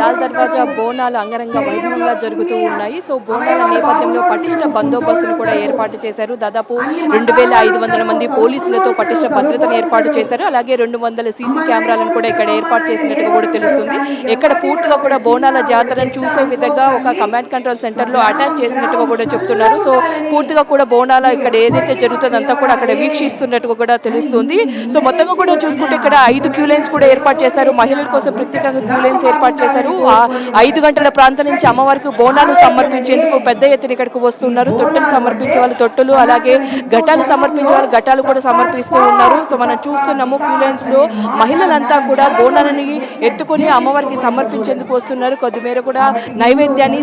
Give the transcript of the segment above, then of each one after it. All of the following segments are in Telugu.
లాల్ దర్వాజా బోనాలు అంగరంగ వైభవంగా జరుగుతూ ఉన్నాయి. సో బోనాల నేపథ్యంలో పటిష్ట బందోబస్తును కూడా ఏర్పాటు చేశారు. దాదాపు 2500 మంది పోలీసులతో పటిష్ట భద్రతను ఏర్పాటు చేశారు. అలాగే 200 సీసీ కెమెరాలను కూడా ఇక్కడ ఏర్పాటు చేసినట్టుగా కూడా తెలుస్తుంది. ఇక్కడ పూర్తిగా కూడా బోనాల జాతరను చూసే విధంగా ఒక కమాండ్ కంట్రోల్ సెంటర్లో అటాచ్ చేసినట్టుగా కూడా చెప్తున్నారు. సో పూర్తిగా కూడా బోనాల ఇక్కడ ఏదైతే జరుగుతుందో అంతా కూడా అక్కడ వీక్షిస్తున్నట్టుగా కూడా తెలుస్తుంది. సో మొత్తంగా కూడా చూసుకుంటే ఇక్కడ 5 క్యూ లైన్స్ కూడా ఏర్పాటు చేశారు. మహిళల కోసం ప్రత్యేకంగా క్యూ లైన్స్ ఏర్పాటు చేశారు. 5 గంటల ప్రాంతం నుంచి అమ్మవారికి బోనాలు సమర్పించేందుకు పెద్ద ఎత్తున ఇక్కడికి వస్తున్నారు. తొట్టెలు సమర్పించే వాళ్ళు తొట్టెలు, అలాగే ఘటాలు సమర్పించే వాళ్ళు ఘటాలు కూడా సమర్పిస్తూ ఉన్నారు. సో మనం చూస్తున్నాము క్యూ లైన్స్ లో మహిళలంతా కూడా బోనాలని ఎత్తుకొని అమ్మవారికి సమర్పించేందుకు వస్తున్నారు. కొద్దిమేర కూడా నైవేద్యాన్ని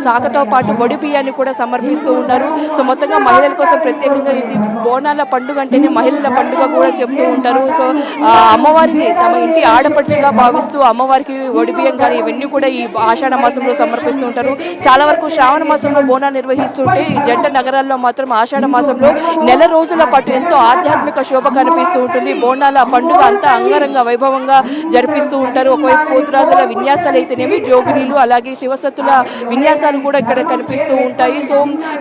శాఖతో పాటు వడి బియ్యాన్ని కూడా సమర్పిస్తూ ఉన్నారు. సో మొత్తంగా మహిళల కోసం ప్రత్యేకంగా ఇది బోనాల పండుగ అంటేనే మహిళల పండుగ కూడా చెప్తూ ఉంటారు. సో అమ్మవారిని తమ ఇంటి ఆడపడుచుగా భావిస్తూ అమ్మవారికి వడి బియ్యం కానీ ఇవన్నీ కూడా ఈ ఆషాఢ మాసంలో సమర్పిస్తూ ఉంటారు. చాలా వరకు శ్రావణ మాసంలో బోనాలు నిర్వహిస్తుంటే ఈ జంట నగరాల్లో మాత్రం ఆషాఢ మాసంలో నెల రోజుల పాటు ఎంతో ఆధ్యాత్మిక శోభ కనిపిస్తూ ఉంటుంది. బోనాల పండుగ అంతా అంగరంగ వైభవంగా జరిపిస్తూ ఉంటారు. ఒకవైపు పోతురాజుల విన్యాసాలు అయితేనేమి, జోగినీలు అలాగే శివసత్తుల విన్యాసాలు కూడా ఇక్కడ కనిపిస్తూ ఉంటాయి. సో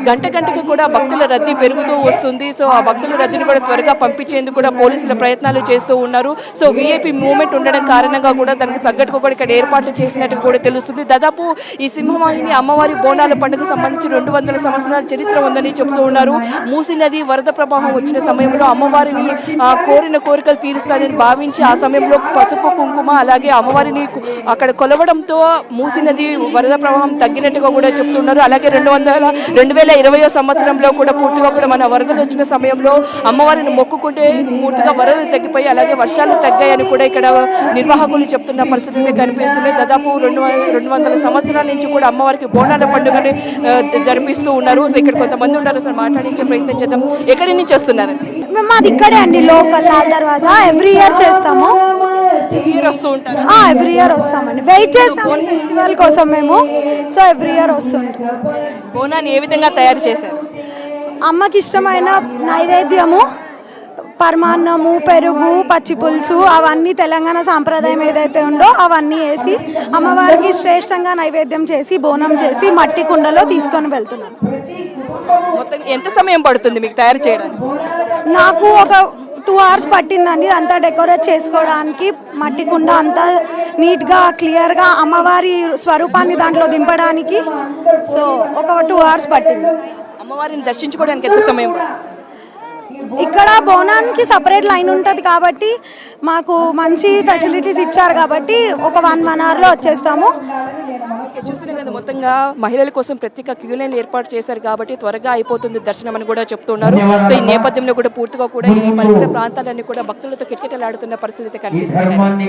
గంటకి కూడా భక్తుల రద్దీ పెరుగుతూ వస్తుంది. సో ఆ భక్తుల రద్దీని కూడా త్వరగా పంపించేందుకు కూడా పోలీసుల ప్రయత్నాలు చేస్తూ ఉన్నారు. సో వీఐపీ మూవ్మెంట్ ఉండడం కారణంగా కూడా దానికి తగ్గట్టుగా కూడా ఇక్కడ ఏర్పాట్లు చేసినట్టు కూడా తెలుస్తుంది. దాదాపు ఈ సింహవాహిని అమ్మవారి బోనాల పండుగ సంబంధించి 200 సంవత్సరాల చరిత్ర ఉందని చెబుతూ ఉన్నారు. మూసీ నది వరద ప్రవాహం వచ్చిన సమయంలో అమ్మవారిని కోరిన కోరికలు తీరుస్తానని భావించి ఆ సమయంలో పసుపు కుంకుమ అలాగే అమ్మవారిని అక్కడ కొలవడంతో మూసీ నది వరద ప్రవాహం తగ్గినట్టుగా కూడా చెప్తున్నారు. అలాగే 2020 సంవత్సరంలో కూడా పూర్తిగా కూడా మన వరదలు వచ్చిన సమయంలో అమ్మవారిని మొక్కుకుంటే పూర్తిగా వరదలు తగ్గిపోయి అలాగే వర్షాలు తగ్గాయని కూడా ఇక్కడ నిర్వాహకులు చెప్తున్న పరిస్థితులు కనిపిస్తున్నాయి. దాదాపు 200 సంవత్సరాల నుంచి కూడా అమ్మవారికి బోనాల పండుగని జరిపిస్తూ ఉన్నారు. సో ఇక్కడ కొంతమంది ఉన్నారు, సార్ మాట్లాడించే ప్రయత్నం చేద్దాం. ఎక్కడి నుంచి వస్తున్నారండి? మేము అది ఇక్కడే అండి, లోకల్ లాల్ దర్వాజా. ఎవ్రీ ఇయర్ చేస్తాము. వస్తూ ఉంటారు? ఎవ్రీ ఇయర్ వస్తామండి, వెయిట్ చేస్తాం ఫెస్టివల్ కోసం మేము. సో ఎవ్రీ ఇయర్ వస్తుంటాం. బోనాన్ని ఏ విధంగా తయారు చేశారు? అమ్మకి ఇష్టమైన నైవేద్యము పరమాన్నము, పెరుగు, పచ్చి పులుసు అవన్నీ తెలంగాణ సాంప్రదాయం ఏదైతే ఉందో అవన్నీ వేసి అమ్మవారికి శ్రేష్టంగా నైవేద్యం చేసి బోనం చేసి మట్టి కుండలో తీసుకొని వెళ్తున్నాం. మొత్తం ఎంత సమయం పడుతుంది మీకు తయారు చేయడానికి? నాకు ఒక 2 hours పట్టిందండి అంతా డెకరేట్ చేసుకోవడానికి. మట్టి కుండ అంతా నీట్గా క్లియర్గా అమ్మవారి స్వరూపాన్ని దాంట్లో దింపడానికి. సో ఒక 2 hours పట్టింది. అమ్మవారిని దర్శించుకోవడానికి ఎంత సమయం పడుతుంది? ఇక్కడ బోనానికి సపరేట్ లైన్ ఉంటుంది కాబట్టి మాకు మంచి ఫెసిలిటీస్ ఇచ్చారు కాబట్టి ఒక 1 hourలో వచ్చేస్తాము. చూస్తున్నాం కదా, మొత్తంగా మహిళల కోసం ప్రత్యేక క్యూ లైన్ ఏర్పాటు చేశారు కాబట్టి త్వరగా అయిపోతుంది దర్శనం అని కూడా చెప్తున్నారు. సో ఈ నేపథ్యంలో కూడా పూర్తిగా కూడా ఈ పరిసర ప్రాంతాలన్నీ కూడా భక్తులతో కిటకిటలాడుతున్న పరిస్థితి కనిపిస్తుంది.